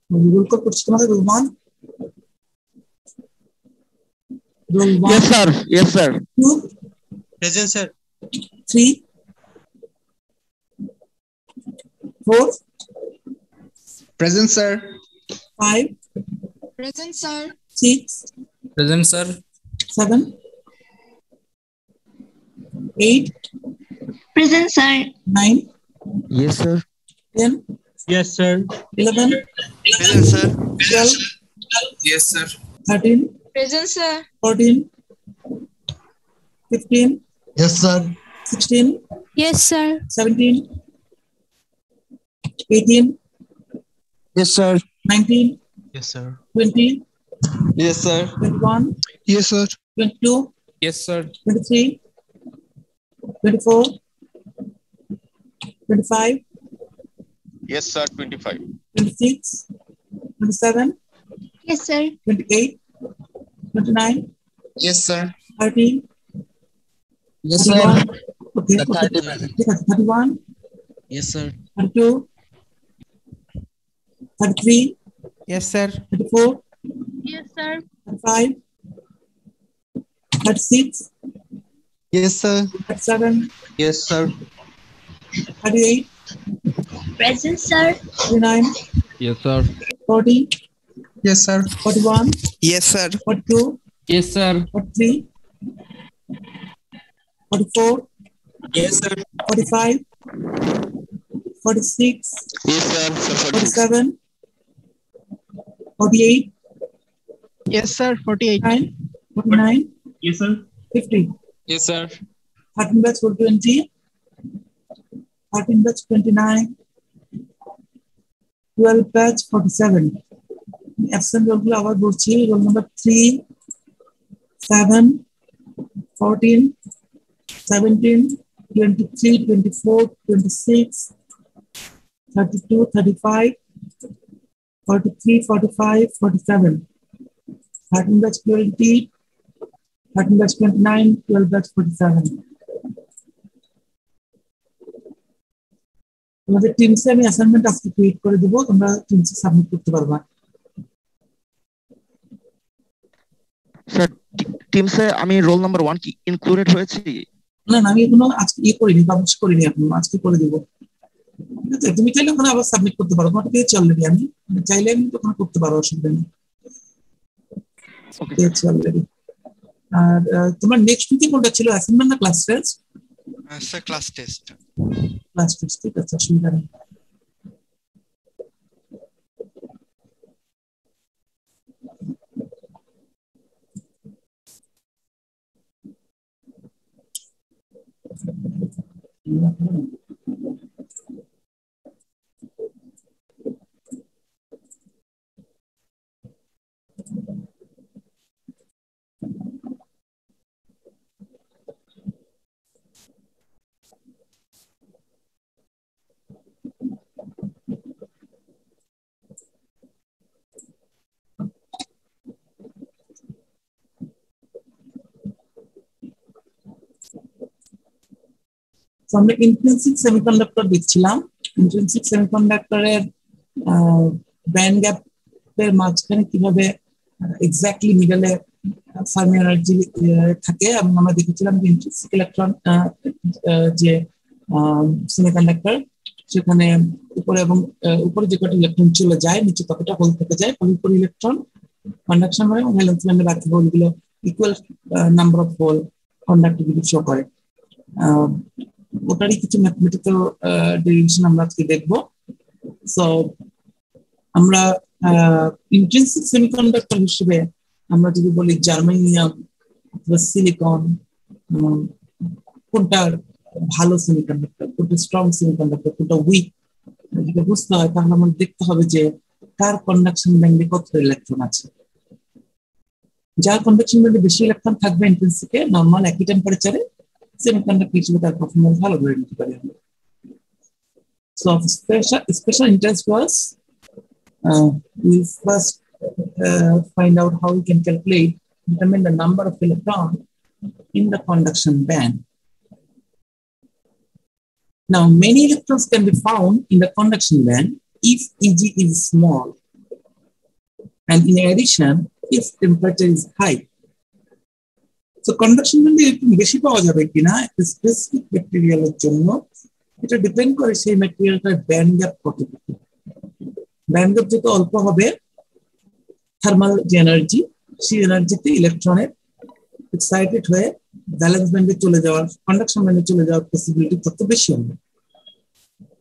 Roll call করছি তোমাদের Roman roll 1 Yes, sir. Yes, sir. 2 Present, sir. 3 4 Present, sir. 5 Present, sir. 6 Present, sir. 7 8 Present, sir. 9 Yes, sir. 10 Yes, sir. 11 Present, sir. 12 Yes, sir. 13 Present, sir. 14 15 Yes, sir. 16 Yes, sir. 17 18 Yes, sir. 19 Yes, sir. 20 Yes, sir. 21 Yes, sir. 22 Yes, sir. 23 24 25 Yes, sir. 25. 26 27 Yes, sir. 28 29 Yes, sir. 30 Yes, 31 okay, The okay. 30 present. ঠিক আছে 31 Yes, sir. 32 33 Yes, sir. 34 Yes, sir. 35 36 Yes, sir. 37 Yes, sir. 38 Present, sir. 39 Yes, sir. 40 Yes, sir. 41 Yes, sir. 42 Yes, sir. 43 44 Yes, sir. 45 46 Yes, sir. 47 48 Yes, sir. 48. 49 Yes, sir. 50 Yes, sir. 13 batch 20 13 batch 29 12 batch 47 absent roll আবার বলছি roll number 3 7 14 17 23 24 26 32 35 43 45 47 13 batch 20 13 batch 29 12 batch 47 তোমাদের টিমসে আমি assignment আজকে create করে দেবো তোমরা টিমসে submit করতে পারবা Sir, Teams আমি roll number 1 কি included হয়েছে? না না আমি এখনো আজকে করিনি পাবলিশ করিনি এখনো আজকে করে দেবো ঠিক আছে তুমি চাইলে ওখানে আবার সাবমিট করতে পারো তোমার পেয়েছি অলরেডি আমি চাইলে আমি ওখানে করতে পারো অসুবিধা নেই পেয়েছি অলরেডি আর তোমার নেক্সট উইকে কোনটা ছিল অ্যাসাইনমেন্ট না class test Sir, class test. Class test ঠিক আছে অসুবিধা নেই আমরা ইন্ট্রিনসিক সেমিকন্ডাক্টর দেখছিলাম ইন্ট্রিনসিক সেমিকন্ডাক্টরের ব্যান্ড গ্যাপের মাঝখানে কিভাবে এক্স্যাক্টলি মিডলে ফার্মি এনার্জি থাকে এবং আমরা দেখেছিলাম যে ইন্ট্রিনসিক ইলেকট্রন যে সেমিকন্ডাক্টর সেখানে উপরে এবং উপরে যে কটা ইলেকট্রন চলে যায় নিচে কতটা হোল থেকে যায় উপরে ইলেকট্রন কন্ডাকশন হয় এবং ভ্যালেন্স ব্যান্ডের বাকি হোলগুলো equal number of hole conductivity show করে ওটারই কিছু ম্যাথমেটিক্যাল ডেরিভেশন আমরা আজকে দেখবো সো আমরা ইন্ট্রিনসিক সেমিকন্ডাক্টর হিসেবে আমরা যদি বলি জার্মেনিয়াম অথবা সিলিকন, কোনটা ভালো সেমিকন্ডাক্টর, কোনটা স্ট্রং সেমিকন্ডাক্টর, কোনটা উইক, যদি বুঝতে হয় তাহলে আমাদের দেখতে হবে যে কার কন্ডাকশন ব্যান্ডে কত ইলেকট্রন আছে। যার কন্ডাকশন ব্যান্ডে বেশি ইলেকট্রন থাকবে ইন্ট্রিনসিকে, নরমাল একই টেম্পারেচারে সেমিকন্ডাক্টর হিসেবে তার পারফরম্যান্স ভালো ধরে নিতে পারি আমরা। So of special interest was we first find out how we can determine the number of electrons in the conduction band. Now, many electrons can be found in the conduction band if Eg is small, and in addition, if temperature is high. So, conduction band একটু বেশি পাওয়া যাবে কিনা একটা specific ম্যাটেরিয়ালের জন্য এটা depend করে সেই ম্যাটেরিয়ালটার ব্যান্ড গ্যাপ কতটুকু। ব্যান্ড গ্যাপ যত অল্প হবে, থার্মাল যে এনার্জি, সেই এনার্জিতে ইলেকট্রনের এক্সাইটেড হয়ে ভ্যালেন্স ব্যান্ডে চলে যাওয়ার, কন্ডাকশন ব্যান্ডে চলে যাওয়ার পসিবিলিটি তত বেশি হবে।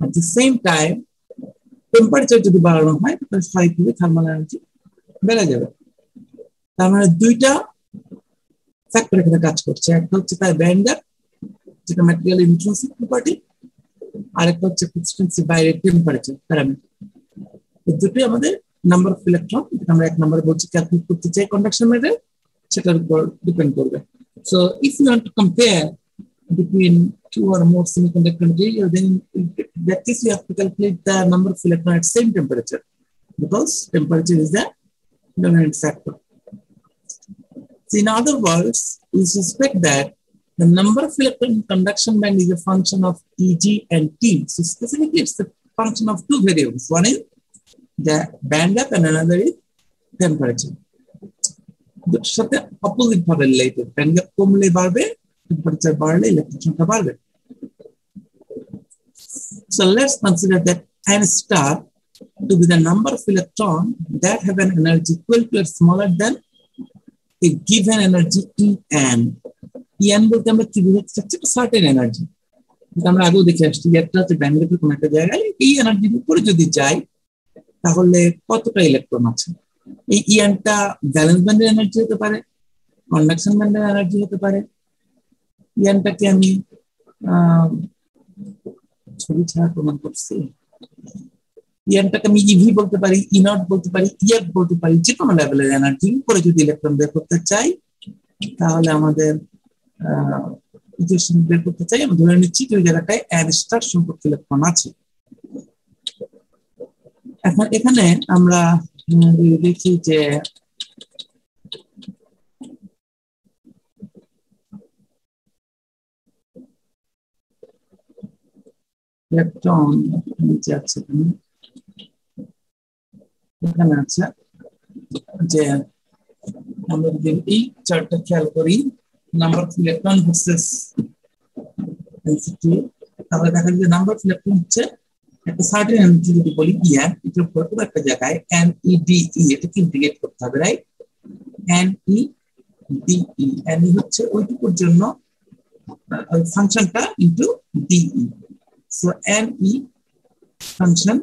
At the same time, temperature যদি বাড়ানো হয় তাহলে স্বাভাবিকভাবে থার্মাল এনার্জি বেড়ে যাবে। তার মানে দুইটা ফ্যাক্টর এখানে কাজ করছে, একটা হচ্ছে তার ব্যান্ড গ্যাপ যেটা ম্যাটেরিয়াল ইন্ট্রিনসিক প্রপার্টি, আর একটা হচ্ছে কনস্ট্যান্সি বাইরে টেম্পারেচার প্যারামিটার। এই দুটোই আমাদের নাম্বার অফ ইলেকট্রন, যেটা আমরা 1 নম্বরে বলছি ক্যালকুলেট করতে চাই কন্ডাকশন ব্যান্ডে, সেটার উপর ডিপেন্ড করবে। So if you want to compare between two or more semiconductor material, then in that case you have to calculate the number of electrons at same temperature, because temperature is the dominant factor. So in other words, we suspect that the number of electrons in conduction band is a function of Eg and T. So specifically, it's a function of two variables. One is the band gap and another is temperature. দুটোর সাথে opposite ভাবে related, band gap কমলে বাড়বে, temperature বাড়লে electron সংখ্যা বাড়বে। So let's consider that n star to be the number of electrons that have an energy equal to or smaller than a given energy En. En বলতে আমরা কি বুঝতে চাচ্ছি? একটা সার্টেন এনার্জি, যেটা আমরা আগেও দেখে আসছি। একটা হচ্ছে ব্যান্ড গ্যাপের কোন একটা জায়গায় এই এনার্জির উপরে যদি যায় তাহলে কতটা ইলেকট্রন আছে। এই ইএনটা ভ্যালেন্স ব্যান্ডের এনার্জি হতে পারে, কন্ডাকশন ব্যান্ডের এনার্জি হতে পারে। ইএনটাকে আমি ছবি ছাড়া প্রমাণ করছি। ইএনটাকে আমি ইভি বলতে পারি, ই নট বলতে পারি, ইএফ বলতে পারি। যে কোনো লেভেলের এনার্জি উপরে যদি ইলেকট্রন বের করতে চাই তাহলে আমাদের ইকুয়েশন বের করতে চাই, আমি ধরে নিচ্ছি যে ওই জায়গাটায় n স্টার সংখ্যক ইলেকট্রন আছে। এখন এখানে আমরা দেখি যে ইলেকট্রন নিচে আছে, এখানে আছে যে আমরা যদি এই চার্টটা খেয়াল করি, number of electron versus density, তাহলে দেখা যায় যে নাম্বার অফ ইলেকট্রন হচ্ছে একটা সার্টেন এনার্জি যদি বলি ইএন, এটার উপর পুরো একটা জায়গায় NEDE এটাকে ইন্টিগ্রেট করতে হবে, রাইট? NEDE, NE হচ্ছে ওইটুকুর জন্য ফাংশনটা into DE। So NE function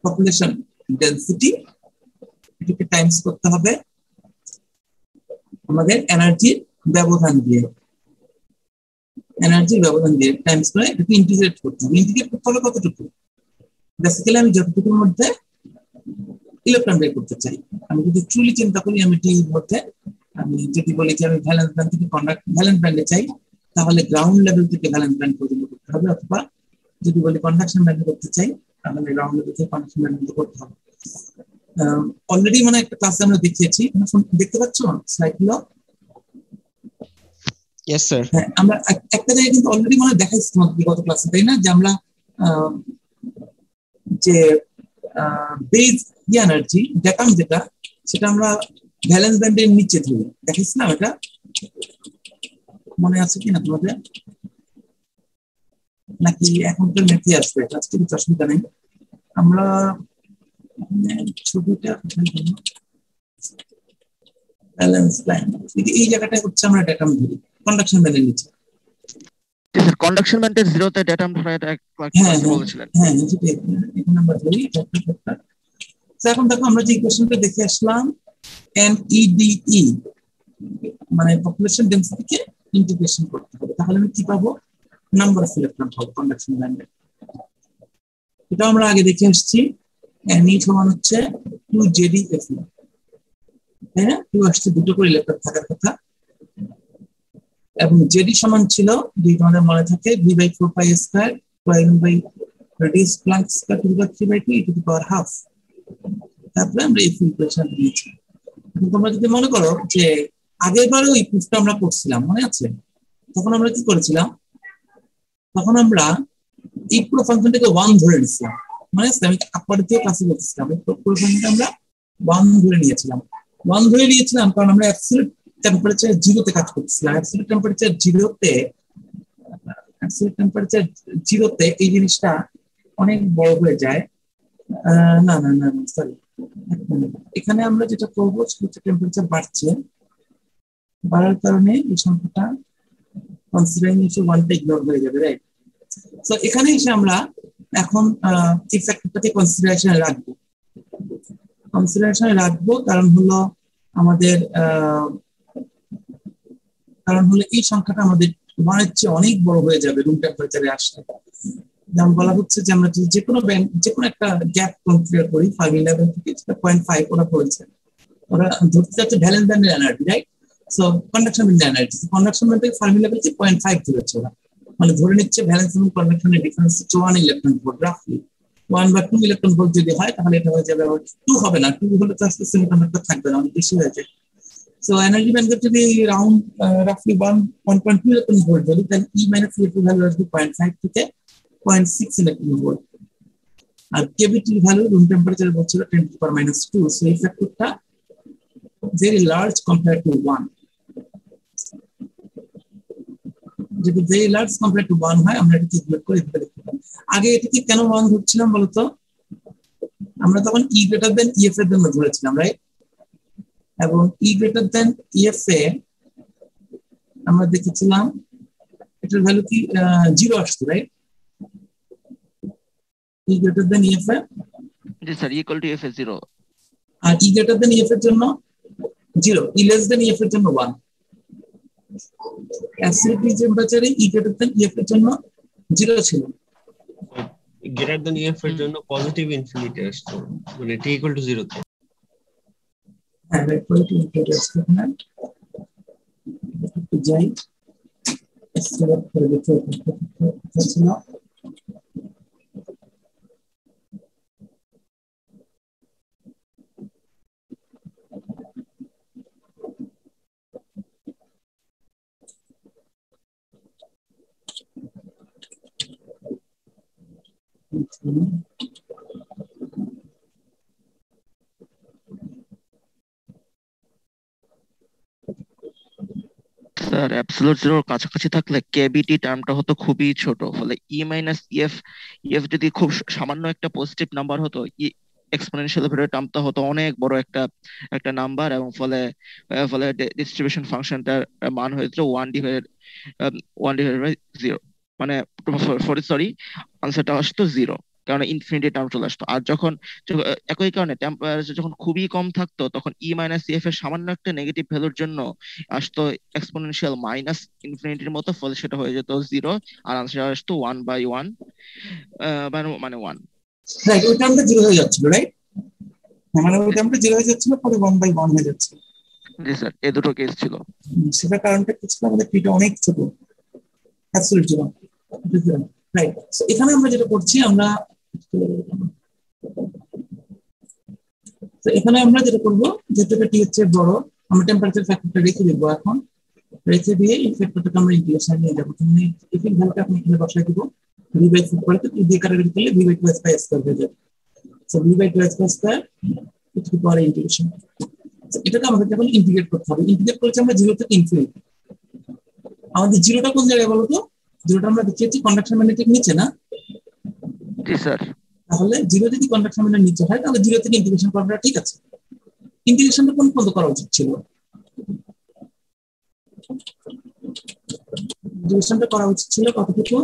population density, এটাকে টাইমস করতে হবে আমাদের এনার্জির ব্যবধান দিয়ে, টাইমস করে এটাকে ইন্টিগ্রেট করতে হবে। ইন্টিগ্রেট করতে হবে কতটুকু? বেসিক্যালি আমি যতটুকুর মধ্যে ইলেকট্রন বের করতে চাই, আমি যদি ট্রুলি চিন্তা করি, আমি টির মধ্যে আমি যদি বলি যে আমি ভ্যালেন্স ব্যান্ড থেকে ভ্যালেন্স ব্যান্ডে চাই, তাহলে গ্রাউন্ড লেভেল থেকে ভ্যালেন্স ব্যান্ড পর্যন্ত করতে হবে, অথবা যদি বলি কন্ডাকশন ব্যান্ডে করতে চাই তাহলে গ্রাউন্ড লেভেল থেকে কন্ডাকশন ব্যান্ড করতে হবে। অলরেডি মানে একটা ক্লাসে আমরা দেখিয়েছি, দেখতে পাচ্ছ স্লাইডগুলো? Yes, sir. হ্যাঁ, আমরা একটা জায়গায় কিন্তু অলরেডি মানে দেখাইছি তোমাকে গত ক্লাসে, তাই না? যে আমরা যে বেজ এনার্জি ডেটাম যেটা, সেটা আমরা ভ্যালেন্স ব্যান্ডের নিচে ধরি, দেখাইছিলাম। এটা মনে আছে কিনা তোমাদের? নাকি এখন তো মেথি আসবে? এটা আজকে কিছু অসুবিধা নেই। আমরা ছবিটা ব্যালেন্স ব্যান্ড, এই জায়গাটায় হচ্ছে আমরা ডেটাম ধরি কন্ডাকশন ব্যান্ডের নিচে। স্যার কন্ডাকশন ব্যান্ডের 0 তে ডেটাম ধরা, এটা হ্যাঁ, বলেছিলেন। হ্যাঁ, এখানে আমরা ধরি তো এখন দেখো আমরা যে ইকুয়েশনটা দেখে আসলাম NEDE মানে পপুলেশন ডেনসিটিকে ইন্টিগ্রেশন করতে হবে, তাহলে আমি কি পাবো? নাম্বার অফ ইলেকট্রন পাবো কন্ডাকশন ব্যান্ডে। এটা আমরা আগে দেখে আসছি, NE সমান হচ্ছে 2JDFE, তাই না? 2 আসছে দুটো করে ইলেকট্রন থাকার কথা, এবং জেডি সমান ছিল দুই, তোমাদের মনে থাকে V/4πa² radius Planck square to the power 3/2 e to the power half. তারপরে আমরা এই ইকুয়েশন দিয়েছি। এখন তোমরা যদি মনে করো যে আগের বারেও এই প্রুফটা আমরা করছিলাম, মনে আছে? তখন আমরা কি করেছিলাম? তখন আমরা এই পুরো ফাংশনটাকে 1 ধরে নিয়েছিলাম, মানে আমি আপরে থেকে ক্লাসে বলছিলাম এই পুরো ফাংশনটা আমরা 1 ধরে নিয়েছিলাম। 1 ধরে নিয়েছিলাম কারণ আমরা অ্যাবসলিউট টেম্পারেচার 0 তে কাজ করতেছিলাম। অ্যাবসলিউট টেম্পারেচার 0 তে এই জিনিসটা অনেক বড় হয়ে যায়। না না না সরি, এখানে আমরা যেটা করবো সেটা টেম্পারেচার বাড়ছে, বাড়ার কারণে এই সংখ্যাটা কনসিডারিং ইস্যু 1টা ইগনোর হয়ে যাবে, রাইট? সো এখানে এসে আমরা এখন এই ফ্যাক্টরটাকে কনসিডারেশনে রাখবো, কারণ হলো আমাদের এই সংখ্যাটা আমাদের 1 এর চেয়ে অনেক বড় হয়ে যাবে রুম টেম্পারেচারে আসলে। যেমন বলা হচ্ছে যে আমরা যে কোনো একটা গ্যাপ কনসিডার করি ফার্মি লেভেল থেকে, সেটা 0.5 ওরা বলেছে, ওরা ধরতে যাচ্ছে ভ্যালেন্স ব্যান্ডের এনার্জি, রাইট? সো কন্ডাকশন ব্যান্ডের এনার্জি, কন্ডাকশন ব্যান্ড থেকে ফার্মি লেভেল থেকে 0.5 ধরেছে ওরা, মানে ধরে নিচ্ছে ভ্যালেন্স এবং কন্ডাকশনের ডিফারেন্স হচ্ছে 1 ইলেকট্রন ভোল্ট রাফলি। 1 বা 2 ইলেকট্রন ভোল্ট যদি হয় তাহলে এটা হয়ে যাবে, 2 হবে না, 2 হলে তো আসলে সেমিকন্ডাক্টর থাকবে না, অনেক বেশি হয়ে যায়। সো এনার্জি ব্যান্ড যদি রাউন্ড রাফলি 1.2 ইলেকট্রন ভোল্ট বলি, তাহলে E - EF ভ্যালু আসবে 0.5 থেকে 0.6 ইলেকট্রন ভোল্ট। আর কেভিটি ভ্যালু রুম টেম্পারেচার বলছিল 10⁻², সো এই ফ্যাক্টরটা ভেরি লার্জ কম্পেয়ার টু 1। যদি ভেরি লার্জ কম্পেয়ার টু 1 হয় আমরা এটাকে ইগনোর করে এভাবে লিখতে পারি। আগে এটাকে কেন 1 ধরছিলাম বলতো? আমরা তখন E > EF এর জন্য ধরেছিলাম, রাইট? এবং E > EF এ আমরা দেখেছিলাম এটার ভ্যালু কি 0 আসছে, রাইট? E > EF এ ji sir, equal to F এ 0, আর E > EF এর জন্য 0, E < EF এর জন্য 1। অ্যাবসলিউট টেম্পারেচারে E > EF এর জন্য 0 ছিল। গ্রেটার দ্যান EF এর জন্য পজিটিভ ইনফিনিটি আসছে, মানে t = 0 তে। হ্যাঁ, পজিটিভ ইনফিনিটি আসছে না, যাই সিলেক্ট করে দেখতে ছিল। স্যার অ্যাবসলিউট জিরোর কাছাকাছি থাকলে কেবিটি টার্মটা হতো খুবই ছোট, ফলে E - EF যদি খুব সামান্য একটা পজিটিভ নাম্বার হতো, এক্সপোনেনশিয়াল ভ্যালুর টার্মটা হতো অনেক বড় একটা একটা নাম্বার, এবং ফলে ফলে ডিস্ট্রিবিউশন ফাংশনটার মান হয়েছিল 1/0, মানে সরি, আনসারটা আসতো 0, কারণ ইনফিনিটি টার্ম চলে আসতো। আর একই কারণে টেম্পারেচার যখন খুবই কম থাকতো, তখন E - EF এর সামান্য একটা নেগেটিভ ভ্যালুর জন্য আসতো এক্সপোনেনশিয়াল মাইনাস ইনফিনিটির মতো, ফলে সেটা হয়ে যেত 0, আর আনসার আসতো 1/1, মানে 1। রাইট, ওই টার্মটা 0 হয়ে যাচ্ছিল, রাইট? মানে ওই টার্মটা 0 হয়ে যাচ্ছিল, পরে 1/1 হয়ে যাচ্ছিল। জি স্যার, এই দুটো কেস ছিল। সেটা কারণটা কি ছিল? আমাদের পিটা অনেক ছোট, অ্যাবসলিউট জিরো, রাইট? সো এখানে আমরা যেটা করছি, আমরা করব, যেটা টি হচ্ছে বড়, আমরা টেম্পারেচার ফ্যাক্টরটা রেখে দেবো। এখন রেখে দিয়ে এই ফ্যাক্টরটাকে আমরা ইন্টিগ্রেশন নিয়ে যাবো। তুমি এই ভ্যালুটা আপনি এখানে বসাই দিব, V/4 করে তো দিয়ে কাটাকাটি করলে V/2 হয়ে যাবে। So V/2 two the power integration, এটাকে আমাদের এখন ইন্টিগ্রেট করতে হবে। ইন্টিগ্রেট করেছি আমরা 0 থেকে ইনফিনিটি। আমাদের 0টা কোন জায়গায় বলো তো? 0টা আমরা দেখিয়েছি কন্ডাকশন ব্যান্ডের নিচে, না? জি স্যার। তাহলে 0 যদি কন্ডাকশন ব্যান্ডের নিচে হয়, তাহলে 0 থেকে ইন্টিগ্রেশন করাটা ঠিক আছে। ইন্টিগ্রেশনটা কোন পর্যন্ত করা উচিত ছিল? ইন্টিগ্রেশনটা করা উচিত ছিল কতটুকু?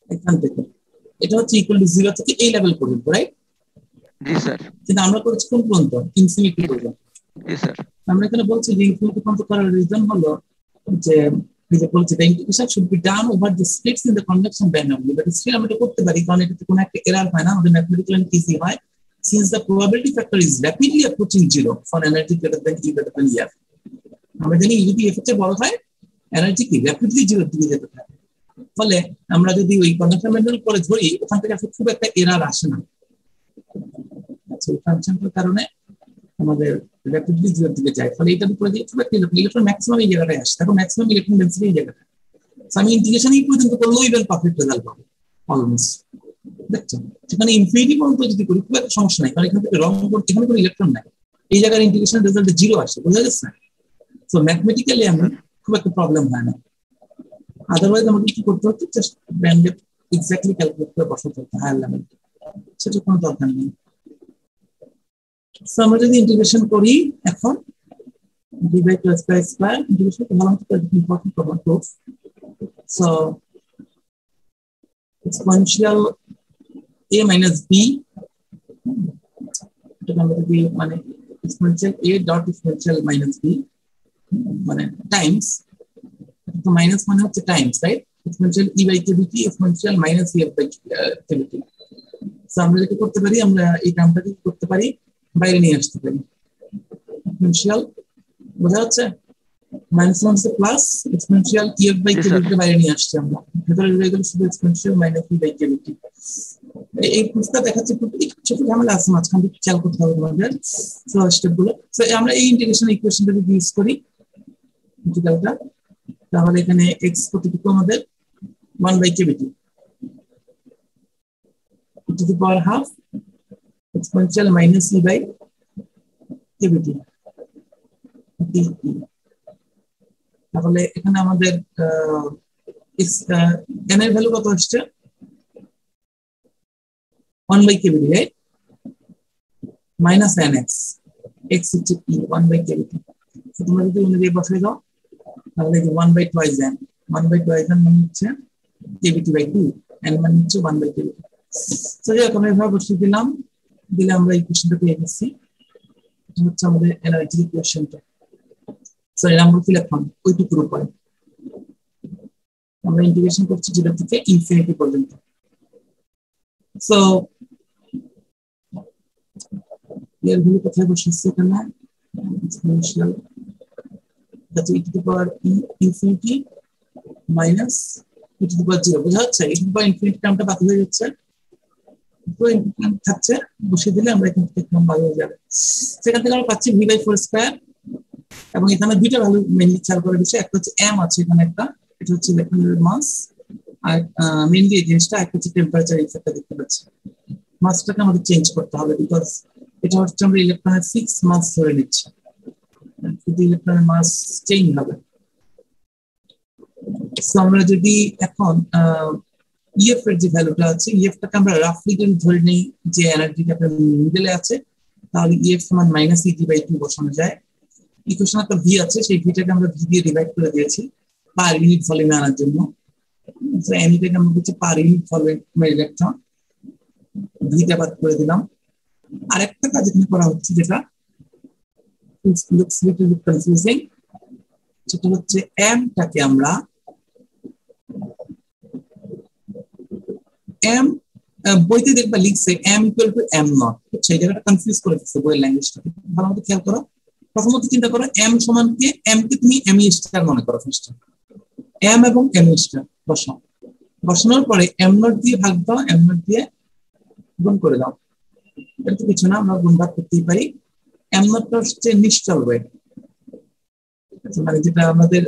এখান থেকে এটা হচ্ছে ইকুয়াল টু 0 থেকে এই লেভেল পর্যন্ত, রাইট? জি স্যার। কিন্তু আমরা করেছি কোন পর্যন্ত? ইনফিনিটি পর্যন্ত। জি স্যার। আমরা এখানে বলছি যে ইনফিনিটি পর্যন্ত করার রিজন হলো যে বলছি the integration should be done over the splits in the convection band only, but still আমরা এটা করতে পারি কারণ এটাতে কোনো একটা এরর হয় না, আমাদের ম্যাথমেটিক্যালি ইজি হয়, since the probability factor is rapidly approaching 0 for energy greater than E greater than EF. আমরা জানি E যদি F এর চেয়ে বড় হয় এনার্জি কি র্যাপিডলি 0 দিকে যেতে থাকে, ফলে আমরা যদি ওই কনভেকশন ব্যান্ড করে ধরি ওখান থেকে খুব একটা এরর আসে না। আচ্ছা, এই ফাংশনটার কারণে আমাদের র্যাপিডলি 0 দিকে যায়, ফলে এটার উপরে যে খুব একটা ইলেকট্রন ম্যাক্সিমাম এই জায়গাটায় আসে, তখন ম্যাক্সিমাম ইলেকট্রন ডেনসিটি এই জায়গাটা। সো আমি ইন্টিগ্রেশন এই পর্যন্ত করলেও ইভেন পারফেক্ট রেজাল্ট পাবো অলমোস্ট। দেখছো সেখানে ইনফিনিটি পর্যন্ত যদি করি খুব একটা সমস্যা নাই, কারণ এখান থেকে রং করতে এখানে কোনো ইলেকট্রন নাই, এই জায়গার ইন্টিগ্রেশন রেজাল্টে 0 আসে, বোঝা যাচ্ছে? সো ম্যাথমেটিক্যালি আমি খুব একটা প্রবলেম হয় না। আদারওয়াইজ আমাকে কি করতে হচ্ছে, জাস্ট ব্যান্ড এক্স্যাক্টলি ক্যালকুলেট করে বসাতে হতো হায়ার লেভেল, সেটা কোনো দরকার নেই। সো আমরা যদি ইন্টিগ্রেশন করি এখন d by 2 square square integration to one of the important problem proof. So exponential a minus b এটা আমরা যদি মানে exponential a dot exponential minus b মানে টাইমস, তো মাইনাস মানে হচ্ছে Times, right? exponential e by kbt exponential minus e by kbt. So আমরা যেটা করতে পারি, আমরা এই টার্মটাকে করতে পারি বাইরে নিয়ে আসতে পারি। exponential বোঝা যাচ্ছে, মাইনাস ওয়ান হচ্ছে plus exponential EF by KBT বাইরে নিয়ে আসছি আমরা, ভেতরে রয়ে গেল শুধু exponential minus E by KBT. এই প্রশ্নটা দেখাচ্ছে ছোট ঝামেলা আছে মাঝখানে, খেয়াল করতে হবে তোমাদের স্টেপ গুলো। সো আমরা এই ইন্টিগ্রেশন ইকুয়েশনটা যদি ইউজ করি ইন্টিগ্রালটা, তাহলে এখানে এক্স কতটুকু আমাদের 1 by KBT to the power half exponential minus E by KBT. তাহলে এখানে আমাদের n এর ভ্যালু কত আসছে? 1 by KBT, right? Minus nx, x হচ্ছে কি 1 বাই কেভিটি। তোমরা যদি অনুযায়ী বসাই দাও তাহলে 1 by twice n, 1 by twice n মানে হচ্ছে কেভিটি বাই 2, n মানে হচ্ছে 1 বাই কেভিটি। সো যখন এভাবে বসিয়ে দিলাম, দিলে আমরা ইকুয়েশনটা পেয়ে গেছি, এটা হচ্ছে আমাদের এনার্জি ইকুয়েশনটা। সরি, আমরা কি লিখলাম ওইটুকুর উপরে আমরা ইন্টিগ্রেশন করছি 0 থেকে ইনফিনিটি পর্যন্ত। সো এর ভ্যালু কোথায় বসেছে? এখানে exponential that's e to the power infinity minus e to the power 0, বোঝা যাচ্ছে? e to the power infinity টার্মটা বাতিল হয়ে যাচ্ছে, তো ইনফিনিটি থাকছে, বসিয়ে দিলে আমরা এখান থেকে টার্ম বাদ হয়ে যাবে। সেখান থেকে আমরা পাচ্ছি v বাই 4 স্কয়ার, এবং এখানে দুইটা ভ্যালু মেইনলি খেয়াল করে দিচ্ছে, একটা হচ্ছে m আছে এখানে একটা, এটা হচ্ছে ইলেকট্রনের মাস, আর মেইনলি এই জিনিসটা একটা হচ্ছে টেম্পারেচার ইফেক্টটা দেখতে পাচ্ছি। মাসটাকে আমাদের চেঞ্জ করতে হবে, বিকজ এটা হচ্ছে আমরা ইলেকট্রনের ফিক্স মাস ধরে নিচ্ছি, কিন্তু ইলেকট্রনের মাস চেঞ্জ হবে। সো আমরা যদি এখন ইএফ এর যে ভ্যালুটা আছে, ইএফটাকে আমরা রাফলি যদি ধরে নিই যে এনার্জিটা আপনার মিডলে আছে, তাহলে ইএফ সমান মাইনাস ইজি বাই 2 বসানো যায়। ইকুয়েশন একটা ভি আছে, সেই ভিটাকে আমরা ভি দিয়ে ডিভাইড করে দিয়েছি পার ইউনিট ভলিউমে আনার জন্য। সো এমটাকে আমরা বলছি পার ইউনিট ভলিউমে ইলেকট্রন, ভিটা বাদ করে দিলাম। আরেকটা কাজ এখানে করা হচ্ছে যেটা লুকস লিটল বিট কনফিউজিং, সেটা হচ্ছে এমটাকে আমরা এম বইতে দেখবা লিখছে M equal to M naught, সেই জায়গাটা কনফিউজ করে দিচ্ছে বইয়ের ল্যাঙ্গুয়েজটা, ভালো মতো খেয়াল করো। প্রথমত চিন্তা করো এম সমান কে, এম কে তুমি এম স্টার মনে করো, ফার্স্ট এম এবং এম স্টার বসাও, বসানোর পরে এম নট দিয়ে ভাগ দাও, এম নট দিয়ে গুণ করে দাও, এটা তো কিছু না, আমরা গুণ ভাগ করতেই পারি। এম নটটা হচ্ছে নিশ্চল ওয়েট, মানে যেটা আমাদের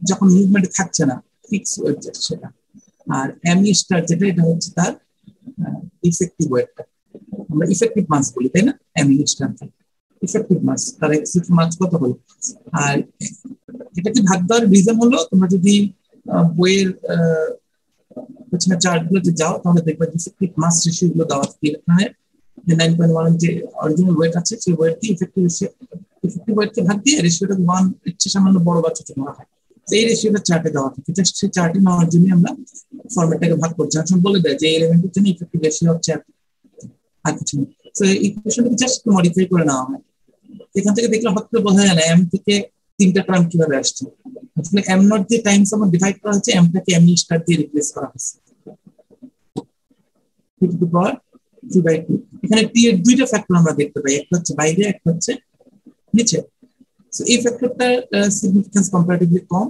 যখন মুভমেন্ট থাকছে না ফিক্স ওয়েট সেটা, আর এম স্টার যেটা এটা হচ্ছে তার ইফেক্টিভ ওয়েটটা, আমরা ইফেক্টিভ মাস বলি, তাই না? এম স্টার ইফেক্টিভ মাস, তার এক্সেপ্ট মাস কত হলো। আর এটাকে ভাগ দেওয়ার রিজন হলো, তোমরা যদি বইয়ের পেছনে চার্টগুলোতে যাও তাহলে দেখবে ইফেক্টিভ মাস রেশিও গুলো দেওয়া থাকে ইলেকট্রনের, যে 9.1 যে অরিজিনাল ওয়েট আছে সেই ওয়েটকে ইফেক্টিভ ওয়েটকে ভাগ দিয়ে রেশিওটা 1 ইচ্ছে সামান্য বড় বা ছোট করা হয়। এই রেশিওটা চার্টে দেওয়া থাকে, জাস্ট সেই চার্টে নেওয়ার জন্য আমরা ফরম্যাটটাকে ভাগ করছি। এখন বলে দেয় যে এলিমেন্টের জন্য ইফেক্টিভ রেশিও হচ্ছে আর কিছু না। সো এই ইকুয়েশনটাকে জাস্ট মডিফাই করে নেওয়া হয়। এখান থেকে দেখলে হঠাৎ করে বোঝা যায় না এম থেকে 3টা টার্ম কিভাবে আসছে। আসলে এম নট দিয়ে টাইমস আমার ডিভাইড করা হচ্ছে, এমটাকে এম স্টার দিয়ে রিপ্লেস করা হচ্ছে। এখানে টি এর 2টা ফ্যাক্টর আমরা দেখতে পাই, একটা হচ্ছে বাইরে, একটা হচ্ছে নিচে। সো এই ফ্যাক্টরটার সিগনিফিকেন্স কম্পারেটিভলি কম,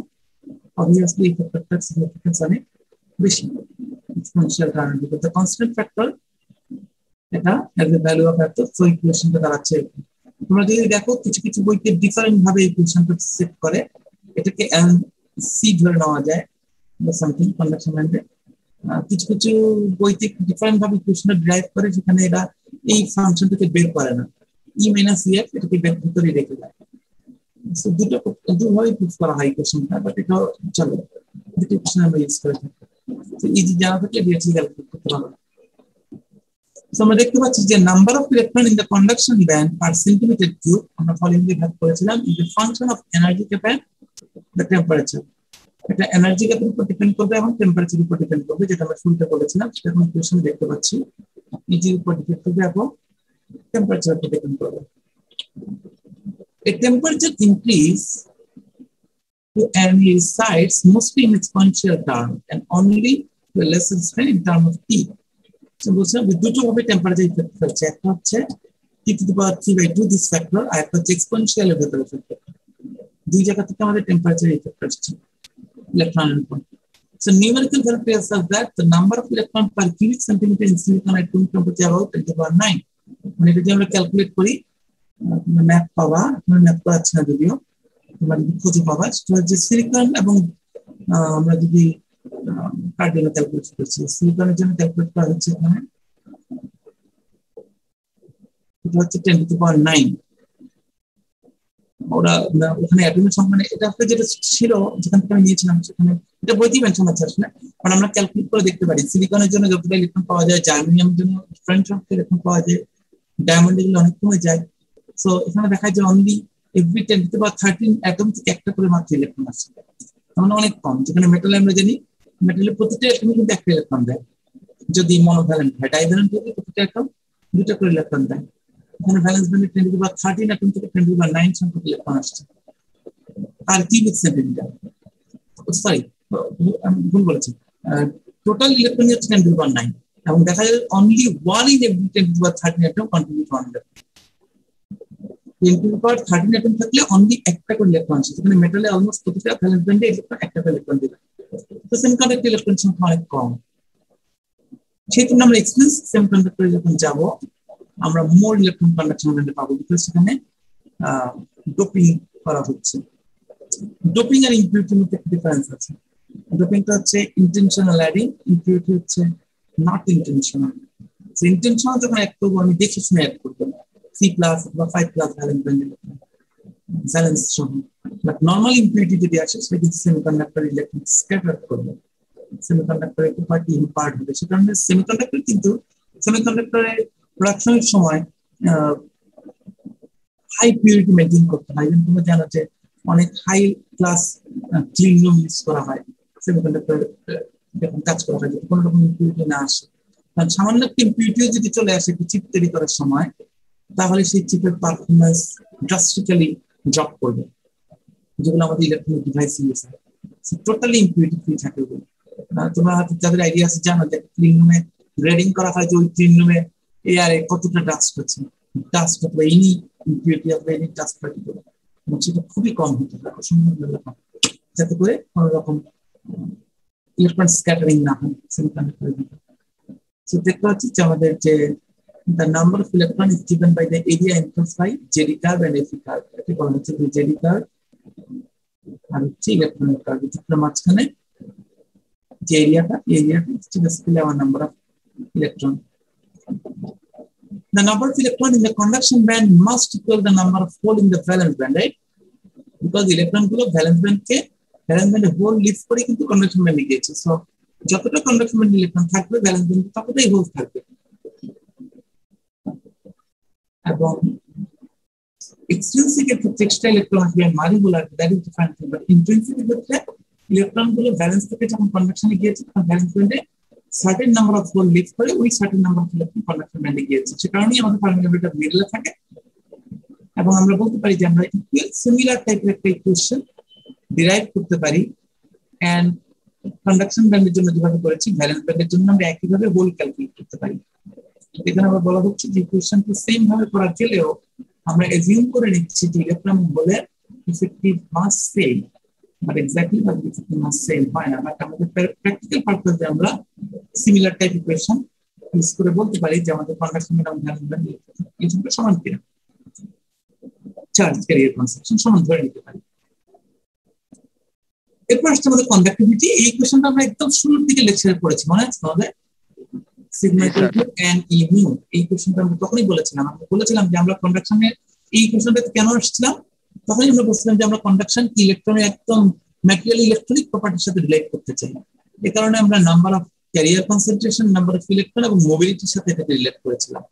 obviously এই ফ্যাক্টরটার সিগনিফিকেন্স অনেক বেশি। Exponential term because the constant factor এটা এজ এ ভ্যালু অফ এত, সো ইকুয়েশনটা দাঁড়াচ্ছে। তোমরা যদি দেখো কিছু কিছু বইতে ডিফারেন্ট ভাবে ইকুয়েশনটা সেট করে, এটাকে এন সি ধরে নেওয়া যায় বা সামথিং কন্ডাকশন ব্যান্ডে। কিছু কিছু বইতে ডিফারেন্ট ভাবে ইকুয়েশনটা ড্রাইভ করে, যেখানে এরা এই ফাংশনটাকে বের করে না, ই মাইনাস ইএফ এটাকে বের ভিতরে রেখে দেয়। সো দুভাবে প্রুফ করা হয় ইকুয়েশনটা, বাট এটা চলে, দুটো ইকুয়েশন আমরা ইউজ করে থাকি। তো ইজি জানা থাকলে ডিরেক্টলি ক্যালকুলেট করতে পারবো। সো আমরা দেখতে পাচ্ছি যে number of electron in the conduction band per centimetre cube আমরা ফলোইংলি ভাগ করেছিলাম is the function of energy gap and the temperature. এটা এনার্জি ক্যাপের উপর ডিপেন্ড করবে এবং টেম্পারেচারের উপর ডিপেন্ড করবে, যেটা আমরা শুরুতে বলেছিলাম সেটা আমরা ইকুয়েশনে দেখতে পাচ্ছি। ইজির উপর ডিপেন্ড করবে এবং টেম্পারেচারের উপর ডিপেন্ড করবে। A temperature increase to any sides mostly in exponential term and only to a lesser extent in term of T. So বুঝছেন দুটো ভাবে টেম্পারেচার ইফেক্ট করছে, একটা হচ্ছে T to the power 3/2 this factor, আর একটা হচ্ছে এক্সপোনেনশিয়াল এর ভেতরে ইফেক্ট। দুই জায়গা থেকে আমাদের টেম্পারেচার ইফেক্ট আসছে ইলেকট্রনের উপর। So numerical value tells us that the number of electron per cubic centimeter in silicon at room temperature about 10 to the power 9. মানে এটা যদি আমরা ক্যালকুলেট করি, ম্যাপ পাওয়া, ম্যাপ করা আছে না যদিও, তোমরা যদি খুঁজে পাবা, সেটা হচ্ছে সিলিকন এবং আমরা যদি কার জন্য ক্যালকুলেট করছি, সিলিকনের জন্য ক্যালকুলেট করা হচ্ছে এখানে, এটা হচ্ছে 10 to the power 9। ওরা ওখানে অ্যাটমের সংখ্যা, মানে এটা আসলে যেটা ছিল যেখান থেকে আমি নিয়েছিলাম সেখানে এটা বইতেই মেনশন আছে আসলে, কারণ আমরা ক্যালকুলেট করে দেখতে পারি সিলিকনের জন্য যতটা ইলেকট্রন পাওয়া যায়, জার্মেনিয়ামের জন্য ডিফারেন্ট সংখ্যা ইলেকট্রন পাওয়া যায়, ডায়মন্ডের জন্য অনেক কমে যায়। সো এখানে দেখা যায় only every 10 to the power 13 atom থেকে একটা করে মাত্র ইলেকট্রন আসছে, মানে অনেক কম। যেখানে মেটালে আমরা জানি মেটালের প্রতিটা অ্যাটমে কিন্তু একটা ইলেকট্রন দেয়, যদি মনোভ্যালেন্ট হয়। ডাইভ্যালেন্ট হলে প্রতিটা অ্যাটম দুটো করে ইলেকট্রন দেয়। এখানে ভ্যালেন্স ব্যান্ডে 10 to the power 13 অ্যাটম থেকে 10 to the power 9 সংখ্যক ইলেকট্রন আসছে আর কিউবিক সেন্টিমিটার। সরি, আমি ভুল বলেছি, টোটাল ইলেকট্রন হচ্ছে 10 to the power 9 এবং দেখা যায় only 1 in every 10 to the power 13 atom contribute to 100। 10 to the power 13 atom থাকলে অনলি একটা করে ইলেকট্রন আসে, যেখানে মেটালে অলমোস্ট প্রতিটা ভ্যালেন্স ব্যান্ডে ইলেকট্রন একটা করে ইলেকট্রন দিবে। তো সেমিকন্ডাক্টর ইলেকট্রন সংখ্যা অনেক কম, সেই জন্য আমরা এক্সপেন্সিভ সেমিকন্ডাক্টরে যখন যাব আমরা মোর ইলেকট্রন কন্ডাকশন ব্যান্ডে পাবো, বিকজ সেখানে ডোপিং করা হচ্ছে। ডোপিং আর ইম্পিউরিটির মধ্যে একটা ডিফারেন্স আছে। ডোপিংটা হচ্ছে ইন্টেনশনাল অ্যাডিং, ইম্পিউরিটি হচ্ছে নট ইন্টেনশনাল। সো ইন্টেনশনাল যখন অ্যাড করবো আমি দেখে শুনে অ্যাড করবো, 3+ বা 5+ ভ্যালেন্স ব্যান্ডে ভ্যালেন্স সহ। বাট নর্মাল ইম্পিউরিটি যদি আসে সেটা কিন্তু সেমিকন্ডাক্টর ইলেকট্রন স্ক্যাটার করবে, সেমিকন্ডাক্টরের একটু পার্ট হবে। সে কারণে সেমিকন্ডাক্টর কিন্তু সেমিকন্ডাক্টরের প্রোডাকশনের সময় হাই পিউরিটি মেনটেন করতে হয়। যেমন তোমরা জানো যে অনেক high class clean room use করা হয় সেমিকন্ডাক্টর যখন কাজ করা হয়, যাতে কোনো রকম ইম্পিউরিটি না আসে। কারণ সামান্য একটা ইম্পিউরিটিও যদি চলে আসে চিপ তৈরি করার সময়, তাহলে সেই চিপের পারফরমেন্স ড্রাস্টিক্যালি ড্রপ করবে, যেগুলো আমাদের ইলেকট্রনিক ডিভাইস ইউজ হয়। টোটালি ইম্পিউরিটি ফ্রি থাকে। তোমরা যাদের আইডিয়া আছে জানো যে ক্লিন রুমে গ্রেডিং করা হয় যে ওই ক্লিন রুমে এয়ারে কতটা ডাস্ট হচ্ছে, ডাস্ট অথবা এনি ইম্পিউরিটি অথবা এনি ডাস্ট পার্টিকেল, এবং সেটা খুবই কম হতে পারে, অসম্ভব কম, যাতে করে কোনো রকম ইলেকট্রন স্ক্যাটারিং না হয় সেমিকন্ডাক্টরের ভিতরে। সো দেখতে পাচ্ছি যে আমাদের যে the number of electron is given by the area enclosed by JD curve and FE curve. এটা বলা হচ্ছে যে JD curve আর হচ্ছে ইলেকট্রনিক কার্ভ, যেটার মাঝখানে যে এরিয়াটা হচ্ছে basically our number of electron. The number of electron in the conduction band must equal the number of hole in the valence band, right? Because electron গুলো valence band হোল লিভ করে কিন্তু conduction ব্যান্ডে গিয়েছে। So যতটা conduction ব্যান্ডে electron থাকবে valence band ততটাই whole থাকবে। এবং এক্সট্রিনসিক এর ক্ষেত্রে এক্সট্রা ইলেকট্রন আসবে, মারিমোলার, that is different thing. But intrinsic এর ক্ষেত্রে ইলেকট্রন গুলো ভ্যালেন্স থেকে যখন কন্ডাকশনে গিয়েছে তখন ভ্যালেন্স ব্যান্ডে certain number of hole leave করে ওই certain number of electron conduction ব্যান্ডে গিয়েছে। সে কারণেই আমাদের ফার্মিওবিলিটি মিডলে থাকে এবং আমরা বলতে পারি যে আমরা সিমিলার টাইপের একটা ইকুয়েশন ডিরাইভ করতে পারি। এন্ড কন্ডাকশন ব্যান্ডের জন্য যেভাবে করেছি, ভ্যালেন্স ব্যান্ডের জন্য আমরা একইভাবে হোল ক্যালকুলেট করতে পারি। এখানে আবার বলা হচ্ছে যে ইকুয়েশনটা সেম ভাবে করা গেলেও আমরা এজিউম করে নিচ্ছি যে ইলেকট্রন হোলের effective mass same, but exactly but effective mass same হয় না। বাট আমাদের প্র্যাকটিক্যাল পারপাসে আমরা সিমিলার টাইপ ইকুয়েশন ইউজ করে বলতে পারি যে আমাদের কন্ডাকশন এবং ভ্যালেন্স ব্যান্ড ইকুয়েশনটা সমান কিনা, চার্জ ক্যারিয়ার কনসেপ্ট সমান ধরে নিতে পারি। এরপর আসছে আমাদের কন্ডাক্টিভিটি। এই ইকুয়েশনটা আমরা একদম শুরুর দিকে লেকচারে পড়েছি, মনে আছে আমাদের sigma equal to N E mu. এই ইকুয়েশনটা আমরা তখনই বলেছিলাম, আমরা বলেছিলাম যে আমরা কন্ডাকশনের এই ইকুয়েশনটা কেন আসছিলাম, তখনই আমরা বলছিলাম যে আমরা কন্ডাকশন ইলেকট্রনের একদম ম্যাটেরিয়াল ইলেকট্রনিক প্রপার্টির সাথে রিলেট করতে চাই। এই কারণে আমরা number of career concentration, number of electron এবং মোবিলিটির সাথে এটাকে রিলেট করেছিলাম।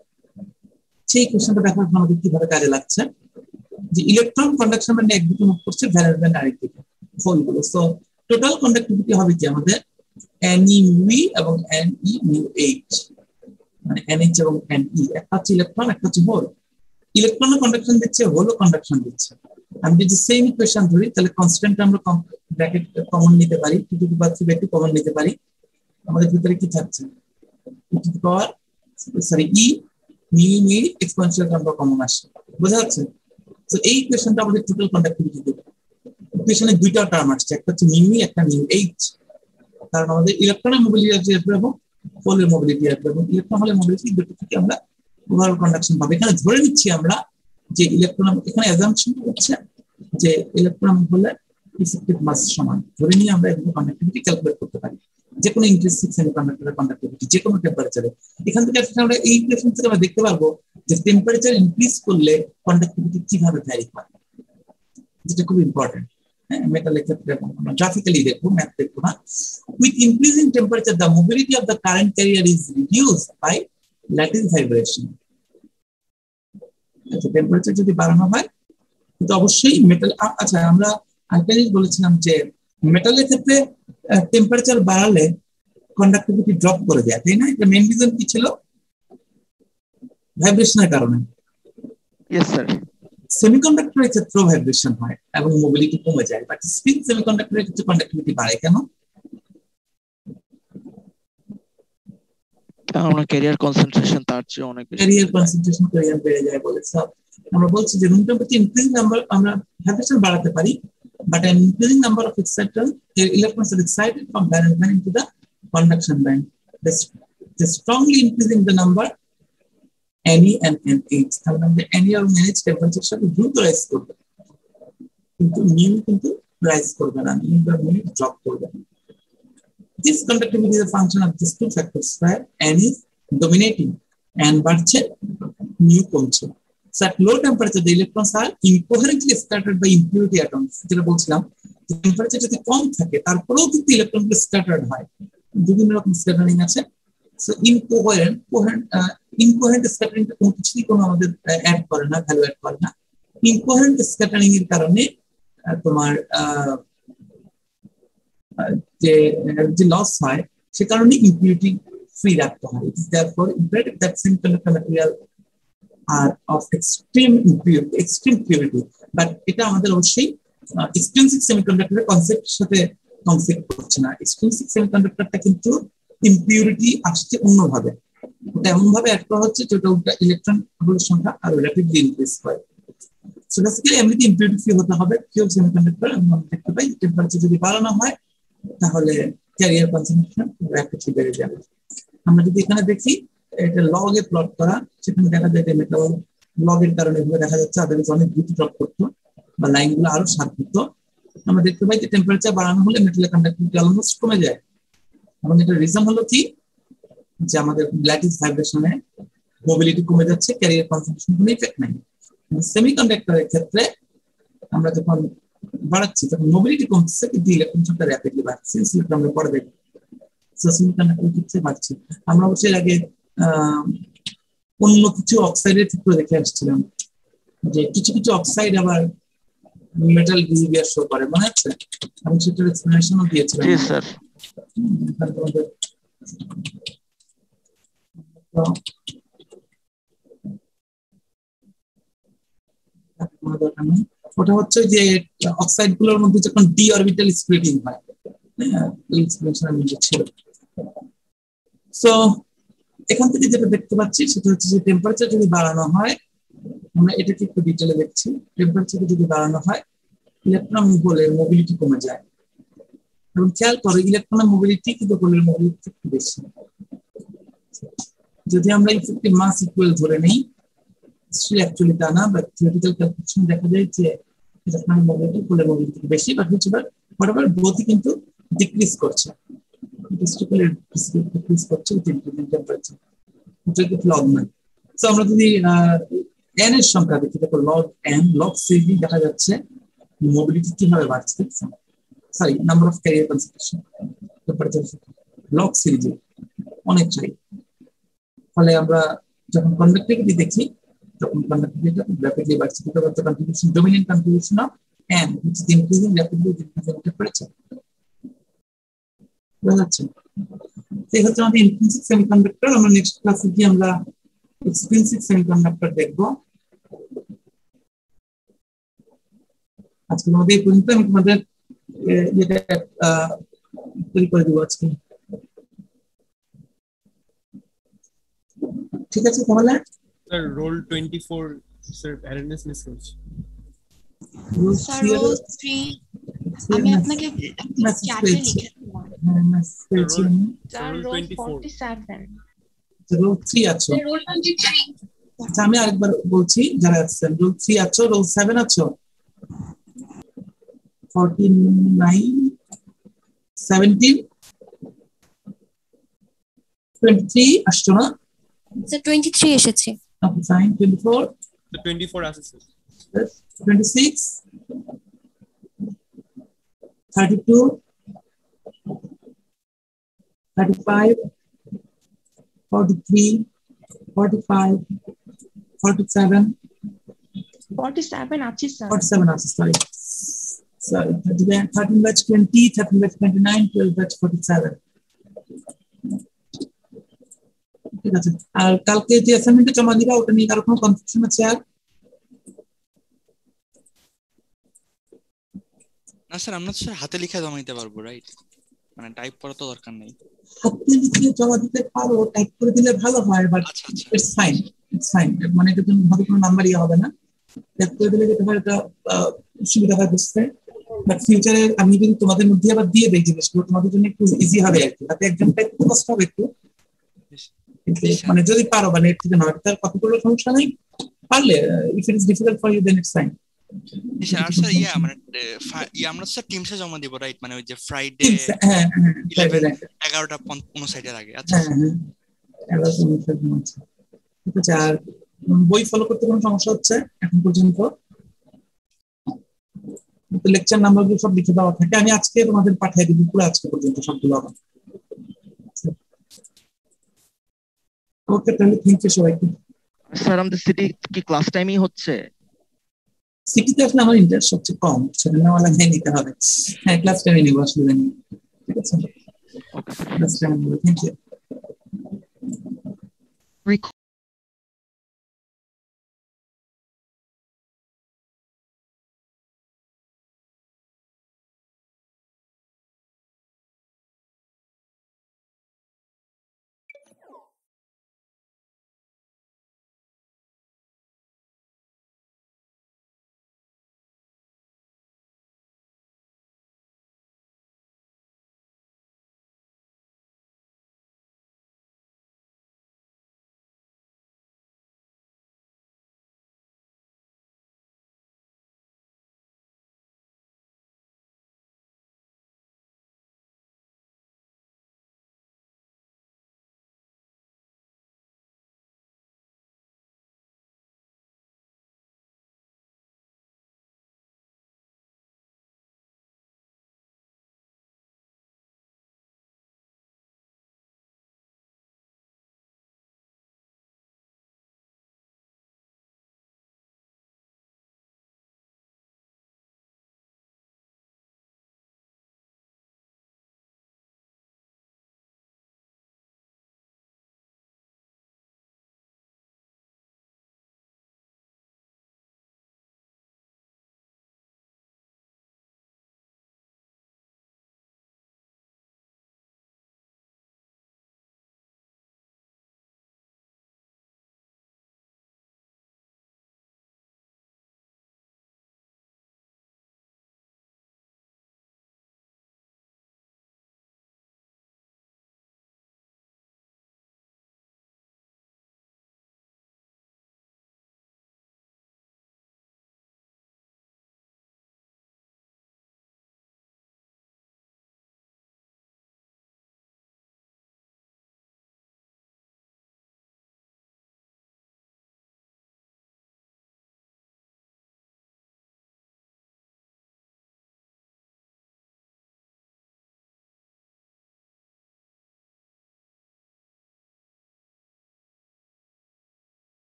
সেই ইকুয়েশনটা দেখার জন্য আমাদের কিভাবে কাজে লাগছে যে ইলেকট্রন কন্ডাকশন ব্যান্ডে একদিকে মুভ করছে, ভ্যালেন্স ব্যান্ড আরেকদিকে হোলগুলো। সো টোটাল কন্ডাক্টিভিটি হবে কি আমাদের Neμe এবং NeμH, মানে NH এবং Ne, একটা হচ্ছে ইলেকট্রন একটা হচ্ছে হোল। ইলেকট্রনও কন্ডাকশন দিচ্ছে, হোলও কন্ডাকশন দিচ্ছে। আমি যদি সেম ইকুয়েশন ধরি তাহলে কনস্ট্যান্ট আমরা ব্র্যাকেট কমন নিতে পারি, two to the power 3/2 common নিতে পারি। আমাদের ভিতরে কি থাকছে, two to the power E μe exponential টার্মটা কমন আসছে, বোঝা যাচ্ছে? তো এই ইকুয়েশনটা আমাদের টোটাল কন্ডাক্টিভিটি দেবে। ইকুয়েশনে দুইটা টার্ম আসছে, একটা হচ্ছে μe একটা μh, কারণ আমাদের ইলেকট্রনের মোবিলিটি আসবে এবং হোলের মোবিলিটি আসবে, এবং ইলেকট্রন হোলের মোবিলিটি দুটো থেকে আমরা ওভারঅল কন্ডাকশন পাবো। এখানে ধরে নিচ্ছি আমরা যে ইলেকট্রন, এখানে অ্যাজাম্পশন হচ্ছে যে ইলেকট্রন হোলের ইফেক্টিভ মাস সমান ধরে নিয়ে আমরা এখানে কন্ডাক্টিভিটি ক্যালকুলেট করতে পারি, যে কোনো ইন্ট্রিনসিক সেমিকন্ডাক্টরের কন্ডাক্টিভিটি যে কোনো টেম্পারেচারে। এখান থেকে আমরা এই ইকুয়েশন থেকে আমরা দেখতে পারবো যে টেম্পারেচার ইনক্রিজ করলে কন্ডাক্টিভিটি কিভাবে ভ্যারি হয়, যেটা খুব ইম্পর্টেন্ট। মেটালের ক্ষেত্রে আমরা গ্রাফিক্যালি দেখবো, ম্যাথ দেখবো না। With increasing temperature the mobility of the current carrier is reduced by lattice vibration. আচ্ছা, টেম্পারেচার যদি বাড়ানো হয় তো অবশ্যই মেটাল, আচ্ছা আমরা আরেকটা জিনিস বলেছিলাম যে মেটালের ক্ষেত্রে টেম্পারেচার বাড়ালে কন্ডাক্টিভিটি ড্রপ করে যায়, তাই না? এটা মেইন রিজন কি ছিল? ভাইব্রেশনের কারণে। Yes sir. সেমিকন্ডাক্টরের ক্ষেত্রেও ভাইব্রেশন হয় এবং মোবিলিটি কমে যায়, বাট স্পিন সেমিকন্ডাক্টরের ক্ষেত্রে কন্ডাক্টিভিটি বাড়ে কেন? আমরা ক্যারিয়ার কনসেন্ট্রেশন তার চেয়ে অনেক বেশি, ক্যারিয়ার কনসেন্ট্রেশন ক্যারিয়ার বেড়ে যায় বলে সব আমরা বলছি যে রুম টেম্পারেচার ইনক্রিজিং নাম্বার আমরা ভাইব্রেশন বাড়াতে পারি, but an increasing number of excited electrons are excited from valence band into the conduction band. They strongly increasing the number Ne and NH. তাহলে আমাদের Ne এবং NH টেম্পারেচার সাথে দ্রুত rise করবে, কিন্তু mu কিন্তু রাইজ করবে না, mu বা mu ড্রপ করবে। This conductivity is a function of these two factors where N is dominating and বাড়ছে, mu কমছে। So at low temperature, the electrons are incoherently scattered by impurity atoms. যেটা বলছিলাম, temperature যদি কম থাকে তারপরেও কিন্তু ইলেকট্রনগুলো স্ক্যাটার্ড হয়, বিভিন্ন রকম স্ক্যাটারিং আছে। সো ইনকোহেরেন্ট স্ক্যাটারিংটা কোনো কিছুই কোনো আমাদের অ্যাড করে না, ভ্যালু অ্যাড করে না। ইনকোহেরেন্ট স্ক্যাটারিং এর কারণে তোমার যে লস হয় সে কারণে ইম্পিউরিটি ফ্রি রাখতে হয়। It is therefore imperative that semiconductor material are of extreme purity, but এটা আমাদের অবশ্যই এক্সট্রিনসিক সেমিকন্ডাক্টরের কনসেপ্টের সাথে কনফ্লিক্ট করছে না। এক্সট্রিনসিক সেমিকন্ডাক্টরটা কিন্তু ইম্পিউরিটি আসছে অন্যভাবে, ওটা এমন ভাবে অ্যাড করা হচ্ছে যে ওটা ইলেকট্রন হোলের সংখ্যা আরো র্যাপিডলি ইনক্রিজ করে। সো বেসিক্যালি এমনিতে ইম্পিউরিটি ফ্রি হতে হবে পিওর সেমিকন্ডাক্টর। আমরা দেখতে পাই টেম্পারেচার যদি বাড়ানো হয় তাহলে ক্যারিয়ার কনসেন্ট্রেশন র্যাপিডলি বেড়ে যাবে। আমরা যদি এখানে দেখি এটা লগে প্লট করা, সেখানে দেখা যায় যে মেটাল লগের কারণে দেখা যাচ্ছে আদারওয়াইজ অনেক দ্রুত ড্রপ করতো বা লাইনগুলো আরো শার্প হতো। আমরা দেখতে পাই যে টেম্পারেচার বাড়ানো হলে মেটালের কন্ডাক্টিভিটি অলমোস্ট কমে যায়, এবং এটার রিজন হলো কি যে আমাদের ল্যাটিস ভাইব্রেশনে মোবিলিটি কমে যাচ্ছে, ক্যারিয়ার কনসেন্ট্রেশন কোনো ইফেক্ট নাই। সেমিকন্ডাক্টরের ক্ষেত্রে আমরা যখন বাড়াচ্ছি তখন মোবিলিটি কমছে কিন্তু ইলেকট্রন সংখ্যা র্যাপিডলি বাড়ছে, সেটা আমরা পরে দেখব। সেমিকন্ডাক্টরের ক্ষেত্রে বাড়ছে। আমরা অবশ্যই আগে অন্য কিছু অক্সাইডের ক্ষেত্রে দেখে আসছিলাম, যে কিছু কিছু অক্সাইড আবার মেটাল বিহেভিয়ার শো করে, মনে আছে? আমি সেটার এক্সপ্লেনেশনও দিয়েছিলাম। জি স্যার। ওটা হচ্ছে যে অক্সাইড গুলোর মধ্যে যখন ডি অরবিটাল স্প্লিটিং হয়, এই এক্সপ্লেনেশন আমি ছিল। সো এখান থেকে যেটা দেখতে পাচ্ছি সেটা হচ্ছে যে টেম্পারেচার যদি বাড়ানো হয়, আমরা এটাকে একটু ডিটেলে দেখছি, টেম্পারেচার যদি বাড়ানো হয় ইলেকট্রন গোলের মোবিলিটি কমে যায়, এবং খেয়াল করো ইলেকট্রনের মোবিলিটি কিন্তু গোলের মোবিলিটি একটু বেশি। যদি আমরা ইফেক্টিভ মাস ইকুয়াল ধরে নেই, অ্যাকচুয়ালি তা না, বাট থিওরিটিক্যাল ক্যালকুলেশন দেখা যায় যে ইলেকট্রনের মোবিলিটি গোলের মোবিলিটি বেশি, বাট হচ্ছে হোয়াটএভার বোথই কিন্তু ডিক্রিজ করছে, ডিক্রিজ করছে উইথ ইনক্রিজিং টেম্পারেচার। এটা কি লগ না? সো আমরা যদি n এর সংখ্যা দেখি, দেখো লগ n লগ সিজি দেখা যাচ্ছে মোবিলিটি কিভাবে বাড়ছে, দেখছেন? Sorry, number of career concentration temperature log CG অনেক চাই। ফলে আমরা যখন কন্ডাক্টিভিটি দেখি তখন কন্ডাক্টিভিটিটা র্যাপিডলি বাড়ছে, because of the contribution, dominant contribution of n which is increasing rapidly with increasing temperature. বুঝা যাচ্ছে? এই হচ্ছে আমাদের ইন্ট্রিনসিক সেমিকন্ডাক্টর। আমরা নেক্সট ক্লাসে গিয়ে আমরা এক্সট্রিনসিক সেমিকন্ডাক্টর দেখবো। আজকে আমাদের এই পর্যন্ত। আমি তোমাদের এটা তৈরি করে দেবো আজকে, ঠিক আছে? তাহলে sir roll 24 sir attendance miss করছি। স্যার রোল 3 আমি আপনাকে চ্যাটে লিখে স্যার রোল 47 রোল 3 আছো? আচ্ছা আমি আরেকবার বলছি, যারা আছেন রোল 3 আছো, রোল 7 আছো, 49 17 23 আসছো না? স্যার 23 এসেছে। Okay fine. 24 24 আছে স্যার। 26 32 35 43 45 47 47 আছে স্যার। 47 আছে, sorry sorry, 13 batch 20, 13 batch 29, 12 batch 47। ঠিক আছে। আর কালকে যে অ্যাসাইনমেন্টটা জমা দিবা ওটা নিয়ে কারো কোনো কনফিউশন আছে? আর না স্যার, আমরা স্যার হাতে লিখে জমা দিতে পারবো, রাইট? মানে টাইপ করা তো দরকার নেই। হাতে লিখে জমা দিতে পারো, টাইপ করে দিলে ভালো হয়, but it's fine, it's fine. মানে এটা জন্য ভাবে কোনো নাম্বার ইয়ে হবে না, টাইপ করে দিলে যেটা হয় এটা সুবিধা হয় বুঝতে। বাট ফিউচারে আমি যদি তোমাদের মধ্যে আবার দিয়ে দেই জিনিসগুলো, তোমাদের জন্য একটু ইজি হবে আর কি। তাতে একজন টাইপ কষ্ট হবে একটু, কিন্তু মানে যদি পারো, মানে এর থেকে নয় তার কতগুলো সমস্যা নেই, পারলে if it is difficult for you then it's fine. Sir আর স্যার মানে আমরা স্যার টিমসে জমা দিব, রাইট? মানে ওই যে ফ্রাইডে হ্যাঁ 11:59 এর আগে। আচ্ছা ঠিক আছে। আর বই ফলো করতে কোনো সমস্যা হচ্ছে এখন পর্যন্ত? লেকচার নাম্বারগুলো সব লিখে দেওয়া থাকে, আমি আজকে তোমাদের পাঠিয়ে দিব পুরো আজকে পর্যন্ত সবগুলো আবার। ওকে তাহলে থ্যাংক ইউ সবাইকে। স্যার আমাদের সিটি কি ক্লাস টাইমই হচ্ছে? সিটিতে আসলে আমার ইন্টারেস্ট সবচেয়ে কম, সেটা নেওয়া লাগে নিতে হবে। হ্যাঁ ক্লাস টাইমে নিবো, অসুবিধা নেই। ঠিক আছে, ক্লাস টাইমে নিবো। Thank you.